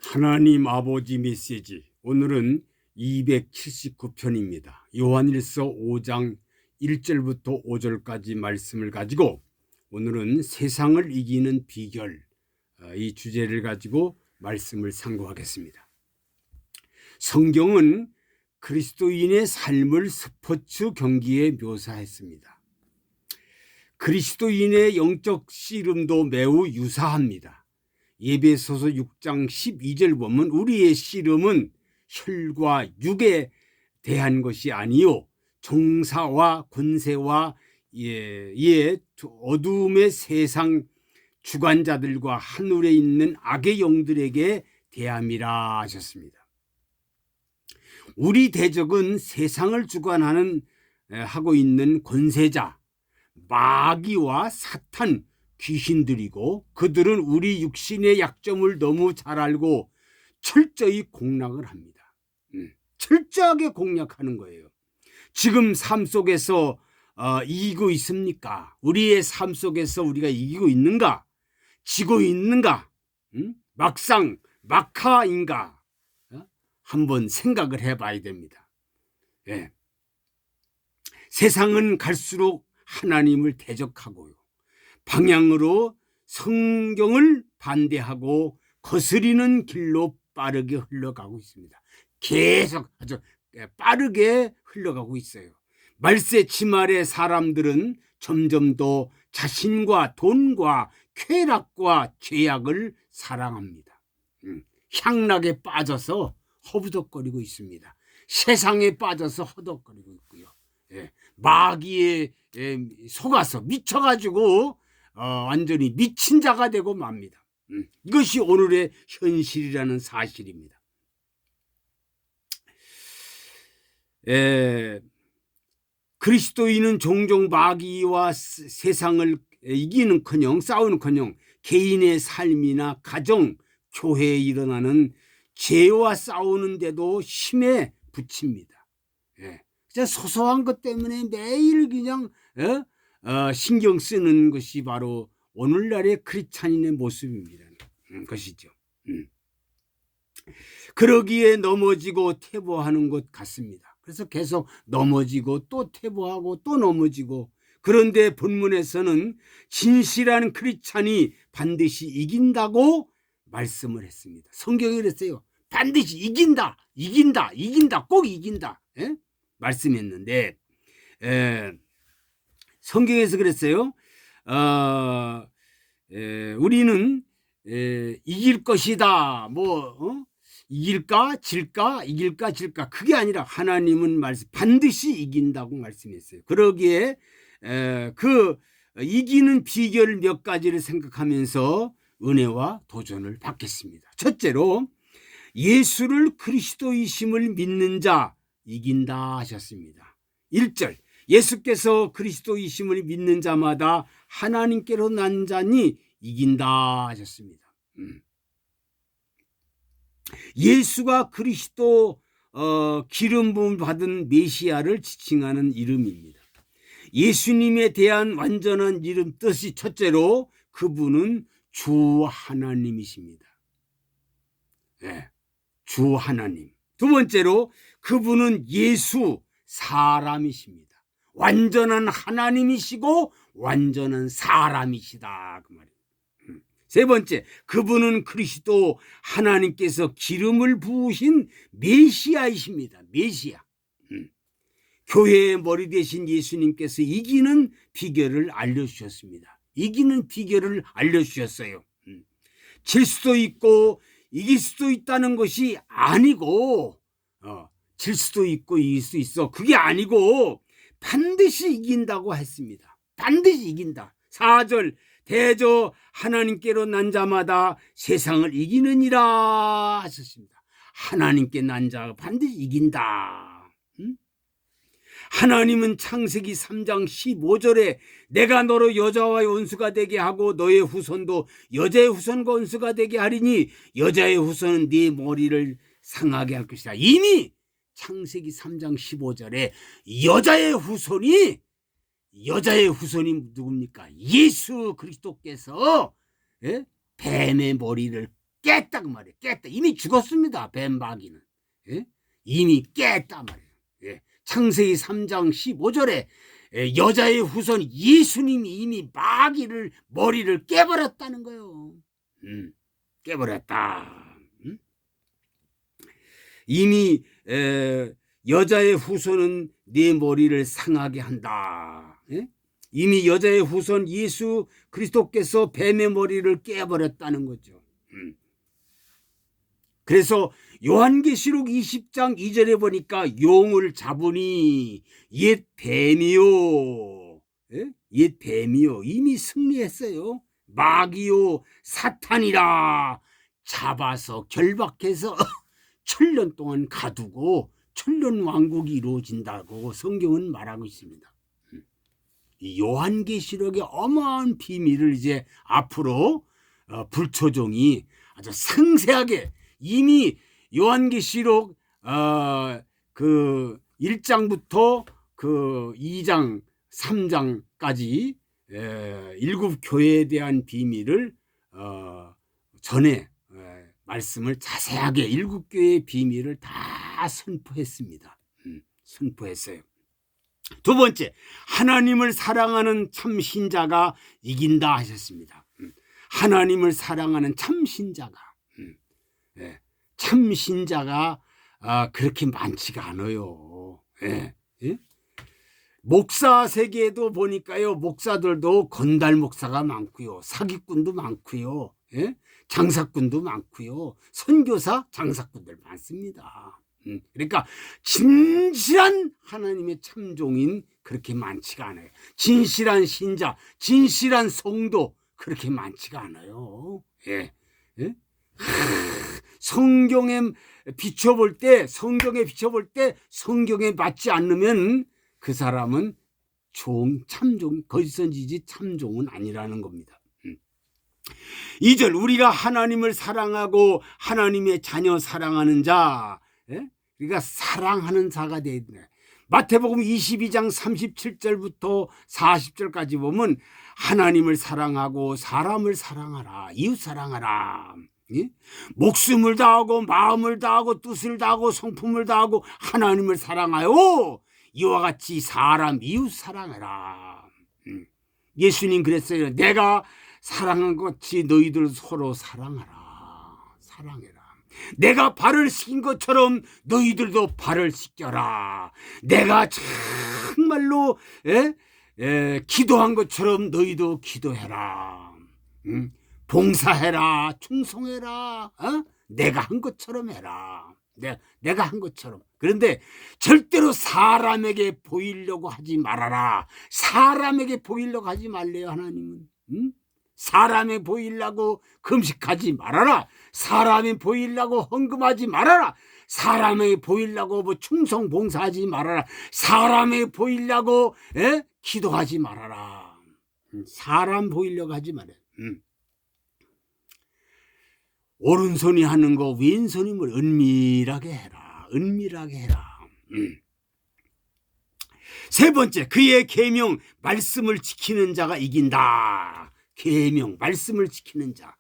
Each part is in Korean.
하나님 아버지 메시지, 오늘은 279편입니다. 요한일서 5장 1절부터 5절까지 말씀을 가지고 오늘은 세상을 이기는 비결, 이 주제를 가지고 말씀을 상고하겠습니다. 성경은 그리스도인의 삶을 스포츠 경기에 묘사했습니다. 그리스도인의 영적 씨름도 매우 유사합니다. 에베소서 6장 12절 보면 우리의 씨름은 혈과 육에 대한 것이 아니요 정사와 권세와 어두움의 세상 주관자들과 하늘에 있는 악의 영들에게 대함이라 하셨습니다. 우리 대적은 세상을 주관하는 하고 있는 권세자, 마귀와 사탄, 귀신들이고 그들은 우리 육신의 약점을 너무 잘 알고 철저히 공략을 합니다. 철저하게 공략하는 거예요. 지금 삶 속에서 이기고 있습니까? 우리의 삶 속에서 우리가 이기고 있는가? 지고 있는가? 막상 막하인가? 한번 생각을 해봐야 됩니다. 예. 세상은 갈수록 하나님을 대적하고요, 방향으로 성경을 반대하고 거스리는 길로 빠르게 흘러가고 있습니다. 계속 아주 빠르게 흘러가고 있어요. 말세침 아래 사람들은 점점 더 자신과 돈과 쾌락과 죄악을 사랑합니다. 향락에 빠져서 허부덕거리고 있습니다. 세상에 빠져서 허덕거리고 있고요. 마귀에 속아서 미쳐가지고 완전히 미친 자가 되고 맙니다. 이것이 오늘의 현실이라는 사실입니다. 그리스도인은 종종 마귀와 세상을 이기는커녕 싸우는커녕 개인의 삶이나 가정, 교회에 일어나는 죄와 싸우는데도 힘에 부칩니다. 소소한 것 때문에 매일 그냥 신경 쓰는 것이 바로 오늘날의 크리스찬인의 모습입니다. 것이죠. 그러기에 넘어지고 퇴보하는 것 같습니다. 그래서 계속 넘어지고 또 퇴보하고 또 넘어지고, 그런데 본문에서는 진실한 크리스찬이 반드시 이긴다고 말씀을 했습니다. 성경이 그랬어요. 반드시 이긴다, 이긴다, 이긴다, 꼭 이긴다. 말씀했는데 성경에서 그랬어요. 우리는 이길 것이다. 이길까 질까, 이길까 질까, 그게 아니라 하나님은 반드시 이긴다고 말씀했어요. 그러기에 그 이기는 비결 몇 가지를 생각하면서 은혜와 도전을 받겠습니다. 첫째로, 예수를 그리스도이심을 믿는 자 이긴다 하셨습니다. 1절, 예수께서 그리스도이심을 믿는 자마다 하나님께로 난 자니 이긴다 하셨습니다. 예수가 그리스도 기름 부음 받은 메시아를 지칭하는 이름입니다. 예수님에 대한 완전한 이름 뜻이, 첫째로 그분은 주 하나님이십니다. 주 하나님. 두 번째로 그분은 예수 사람이십니다. 완전한 하나님이시고 완전한 사람이시다, 그 말이에요. 세 번째, 그분은 그리스도 하나님께서 기름을 부으신 메시아이십니다. 메시아. 교회의 머리 되신 예수님께서 이기는 비결을 알려주셨습니다. 이기는 비결을 알려주셨어요. 질 수도 있고 이길 수도 있다는 것이 아니고, 질 수도 있고 이길 수 있어, 그게 아니고 반드시 이긴다고 했습니다. 반드시 이긴다. 4절, 대저 하나님께로 난 자마다 세상을 이기느니라 하셨습니다. 하나님께 난 자가 반드시 이긴다. 하나님은 창세기 3장 15절에 내가 너로 여자와 원수가 되게 하고 너의 후손도 여자의 후손과 원수가 되게 하리니 여자의 후손은 네 머리를 상하게 할 것이다. 이미 창세기 3장 15절에 여자의 후손이 누굽니까? 예수 그리스도께서 뱀의 머리를 깼다 그 말이에요. 깼다. 이미 죽었습니다. 뱀 마귀는. 예? 이미 깼다 말이에요. 예. 창세기 3장 15절에 여자의 후손 예수님이 이미 마귀를 머리를 깨버렸다는 거예요. 깨버렸다. 이미 여자의 후손은 네 머리를 상하게 한다. 예? 이미 여자의 후손 예수 그리스도께서 뱀의 머리를 깨버렸다는 거죠. 그래서 요한계시록 20장 2절에 보니까 용을 잡으니 옛 뱀이요. 예? 옛 뱀이요. 이미 승리했어요. 마귀요 사탄이라 잡아서 결박해서 천년 동안 가두고 천년 왕국이 이루어진다고 성경은 말하고 있습니다. 이 요한계시록의 어마어마한 비밀을 이제 앞으로 불초종이 아주 상세하게 이미 요한계시록 그 1장부터 그 2장 3장까지 일곱 교회에 대한 비밀을 전에 말씀을 자세하게 일곱 교회의 비밀을 다 선포했습니다. 선포했어요. 두 번째, 하나님을 사랑하는 참 신자가 이긴다 하셨습니다. 하나님을 사랑하는 참 신자가 참 신자가 그렇게 많지가 않아요. 목사 세계에도 보니까요, 목사들도 건달 목사가 많고요, 사기꾼도 많고요, 장사꾼도 많고요, 선교사 장사꾼들 많습니다. 그러니까 진실한 하나님의 참종인 그렇게 많지가 않아요. 진실한 신자, 진실한 성도 그렇게 많지가 않아요. 성경에 비춰볼 때 성경에 맞지 않으면 그 사람은 참종, 거짓선지지 참종은 아니라는 겁니다. 2절, 우리가 하나님을 사랑하고 하나님의 자녀 사랑하는 자, 우리가 사랑하는 자가 되어야 돼. 마태복음 22장 37절부터 40절까지 보면 하나님을 사랑하고 사람을 사랑하라, 이웃 사랑하라. 목숨을 다하고 마음을 다하고 뜻을 다하고 성품을 다하고 하나님을 사랑하여 이와 같이 사람 이웃 사랑하라. 예수님 그랬어요. 내가 사랑한 것 같이 너희들 서로 사랑하라. 사랑해라. 내가 발을 씻긴 것처럼 너희들도 발을 씻겨라. 내가 정말로 기도한 것처럼 너희도 기도해라. 봉사해라. 충성해라. 내가 한 것처럼 해라. 내가 한 것처럼. 그런데 절대로 사람에게 보이려고 하지 말아라. 사람에게 보이려고 하지 말래요, 하나님은. 사람에 보이려고 금식하지 말아라. 사람에 보이려고 헌금하지 말아라. 사람에 보이려고 뭐 충성 봉사하지 말아라. 사람에 보이려고 기도하지 말아라. 사람 보이려고 하지 말아요. 오른손이 하는 거 왼손이 뭘 은밀하게 해라. 은밀하게 해라. 세 번째, 그의 계명 말씀을 지키는 자가 이긴다. 계명 말씀을 지키는 자.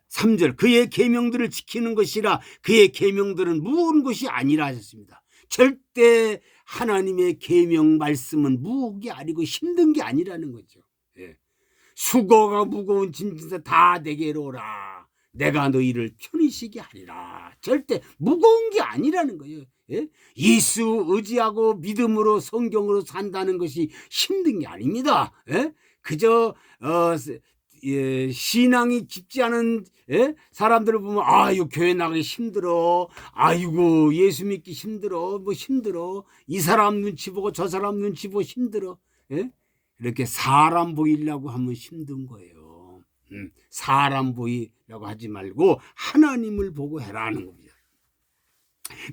3절, 그의 계명들을 지키는 것이라. 그의 계명들은 무거운 것이 아니라 하셨습니다. 절대 하나님의 계명 말씀은 무거운 게 아니고 힘든 게 아니라는 거죠. 수고가 무거운 짐진사 다 내게로 오라. 내가 너희를 편히 쉬게 하리라. 절대 무거운 게 아니라는 거예요. 예수 의지하고 믿음으로 성경으로 산다는 것이 힘든 게 아닙니다. 그저 신앙이 깊지 않은 사람들을 보면 아유 교회 나가기 힘들어, 아이고 예수 믿기 힘들어, 뭐 힘들어, 이 사람 눈치 보고 저 사람 눈치 보고 힘들어. 이렇게 사람 보이려고 하면 힘든 거예요. 사람 보이려고 하지 말고 하나님을 보고 해라는 겁니다.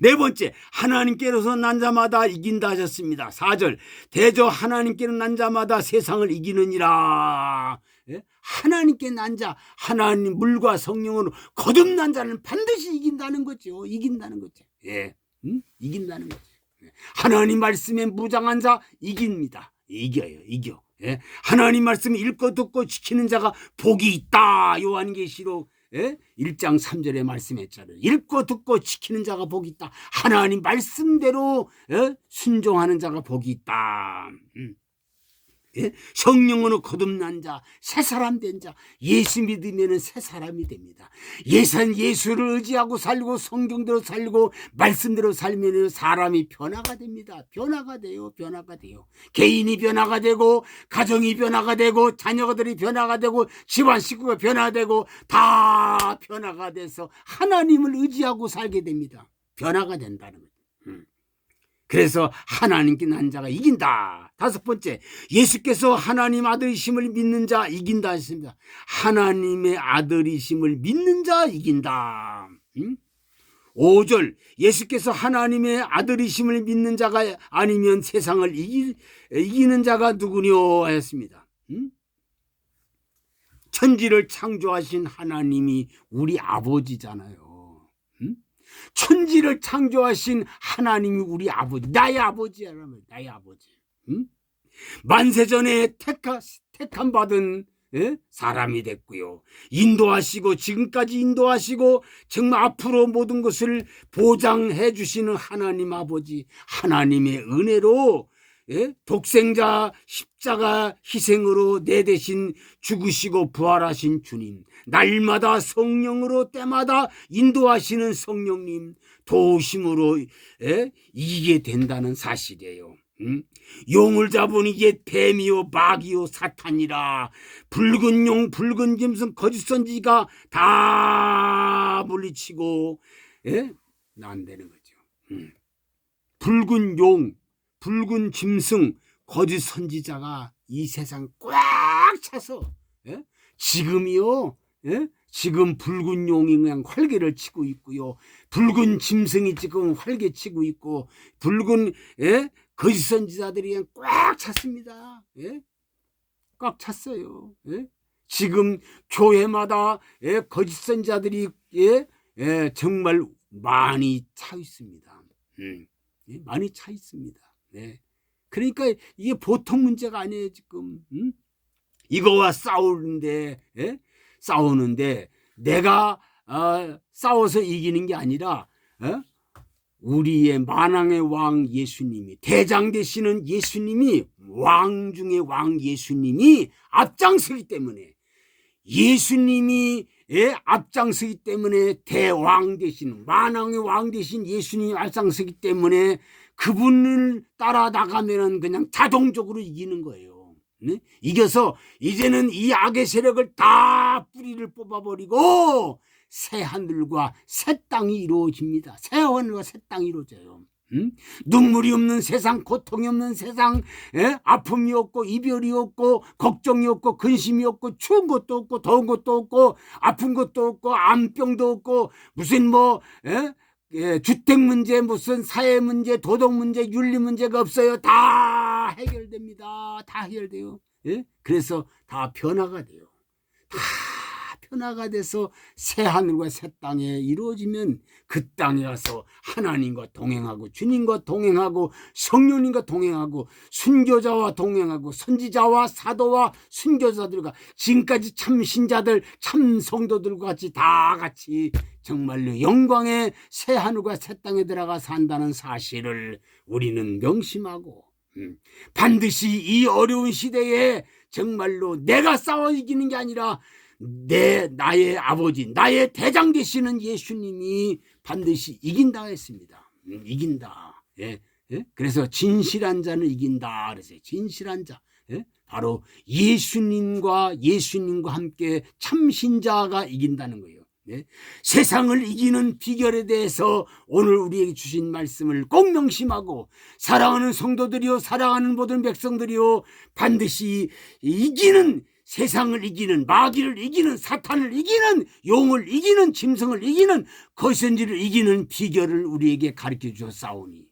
네 번째, 하나님께로서 난 자마다 이긴다 하셨습니다. 4절, 대저 하나님께로 난 자마다 세상을 이기느니라. 하나님께 난 자, 하나님 물과 성령으로 거듭난 자는 반드시 이긴다는 거죠. 이긴다는 거죠. 이긴다는 거죠. 하나님 말씀에 무장한 자 이깁니다. 이겨. 하나님 말씀 읽고 듣고 지키는 자가 복이 있다. 요한계시록 1장 3절에 말씀했잖아요. 읽고 듣고 지키는 자가 복이 있다. 하나님 말씀대로 순종하는 자가 복이 있다. 성령으로 거듭난 자, 새 사람 된 자, 예수 믿으면 새 사람이 됩니다. 예수를 의지하고 살고 성경대로 살고 말씀대로 살면 사람이 변화가 됩니다. 변화가 돼요. 개인이 변화가 되고 가정이 변화가 되고 자녀들이 변화가 되고 집안 식구가 변화되고 다 변화가 돼서 하나님을 의지하고 살게 됩니다. 변화가 된다는 거죠. 그래서 하나님께 난 자가 이긴다. 5번째, 예수께서 하나님 아들이심을 믿는 자 이긴다 했습니다. 하나님의 아들이심을 믿는 자 이긴다. 5절, 예수께서 하나님의 아들이심을 믿는 자가 아니면 세상을 이기는 자가 누구뇨 하였습니다. 천지를 창조하신 하나님이 우리 아버지잖아요. 천지를 창조하신 하나님이 우리 아버지, 나의 아버지라면 나의 아버지. 만세전에 택함 받은 사람이 됐고요. 인도하시고 지금까지 인도하시고 정말 앞으로 모든 것을 보장해 주시는 하나님 아버지, 하나님의 은혜로 독생자 십자가 희생으로 내 대신 죽으시고 부활하신 주님, 날마다 성령으로 때마다 인도하시는 성령님 도우심으로 이기게 된다는 사실이에요. 용을 잡은 이게 뱀이요 마귀요 사탄이라. 붉은 용 붉은 짐승 거짓 선지가 다 물리치고 안 되는 거죠. 붉은 용 붉은 짐승 거짓 선지자가 이 세상 꽉 차서 지금이요 지금 붉은 용이 그냥 활개를 치고 있고요, 붉은 짐승이 지금 활개 치고 있고, 붉은 거짓 선지자들이 그냥 꽉 찼습니다. 꽉 찼어요. 지금 교회마다 거짓 선지자들이 정말 많이 차 있습니다. 많이 차 있습니다. 그러니까 이게 보통 문제가 아니에요. 지금 이거와 싸우는데 내가 싸워서 이기는 게 아니라 우리의 만왕의 왕 예수님이, 대장 되시는 예수님이, 왕 중에 왕 예수님이 앞장서기 때문에, 예수님이 앞장서기 때문에, 대왕 되신 만왕의 왕 되신 예수님이 앞장서기 때문에 그분을 따라 나가면 그냥 자동적으로 이기는 거예요. 이겨서 이제는 이 악의 세력을 다 뿌리를 뽑아버리고 새 하늘과 새 땅이 이루어집니다. 새 하늘과 새 땅이 이루어져요. 눈물이 없는 세상, 고통이 없는 세상, 아픔이 없고 이별이 없고 걱정이 없고 근심이 없고 추운 것도 없고 더운 것도 없고 아픈 것도 없고 암병도 없고 무슨 주택 문제, 무슨 사회 문제, 도덕 문제, 윤리 문제가 없어요. 다 해결됩니다. 다 해결돼요. 그래서 다 변화가 돼요. 다 변화가 돼서 새 하늘과 새 땅에 이루어지면 그 땅에 가서 하나님과 동행하고 주님과 동행하고 성령님과 동행하고 순교자와 동행하고 선지자와 사도와 순교자들과 지금까지 참 신자들 참 성도들과 같이 다 같이 정말로 영광의 새 하늘과 새 땅에 들어가 산다는 사실을 우리는 명심하고 반드시 이 어려운 시대에 정말로 내가 싸워 이기는 게 아니라 나의 아버지, 나의 대장 되시는 예수님이 반드시 이긴다 했습니다. 이긴다. 그래서 진실한 자는 이긴다 그랬어요. 진실한 자. 바로 예수님과 함께 참신자가 이긴다는 거예요. 세상을 이기는 비결에 대해서 오늘 우리에게 주신 말씀을 꼭 명심하고, 사랑하는 성도들이요, 사랑하는 모든 백성들이요, 반드시 이기는, 세상을 이기는, 마귀를 이기는, 사탄을 이기는, 용을 이기는, 짐승을 이기는, 거센지를 이기는 비결을 우리에게 가르쳐 주셨사오니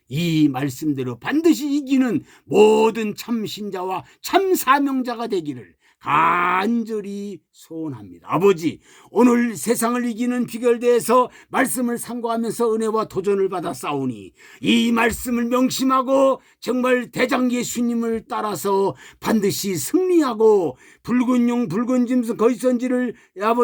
이 말씀대로 반드시 이기는 모든 참신자와 참사명자가 되기를 간절히 소원합니다. 아버지, 오늘 세상을 이기는 비결에 대해서 말씀을 상고하면서 은혜와 도전을 받아 싸우니 이 말씀을 명심하고 정말 대장 예수님을 따라서 반드시 승리하고 붉은 용 붉은 짐승 거짓선지를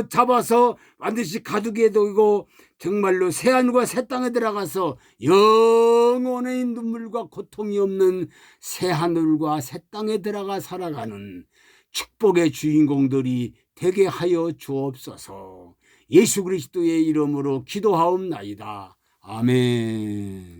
잡아서 반드시 가두게 되고 정말로 새하늘과 새 땅에 들어가서 영원의 눈물과 고통이 없는 새하늘과 새 땅에 들어가 살아가는 축복의 주인공들이 되게 하여 주옵소서. 예수 그리스도의 이름으로 기도하옵나이다. 아멘.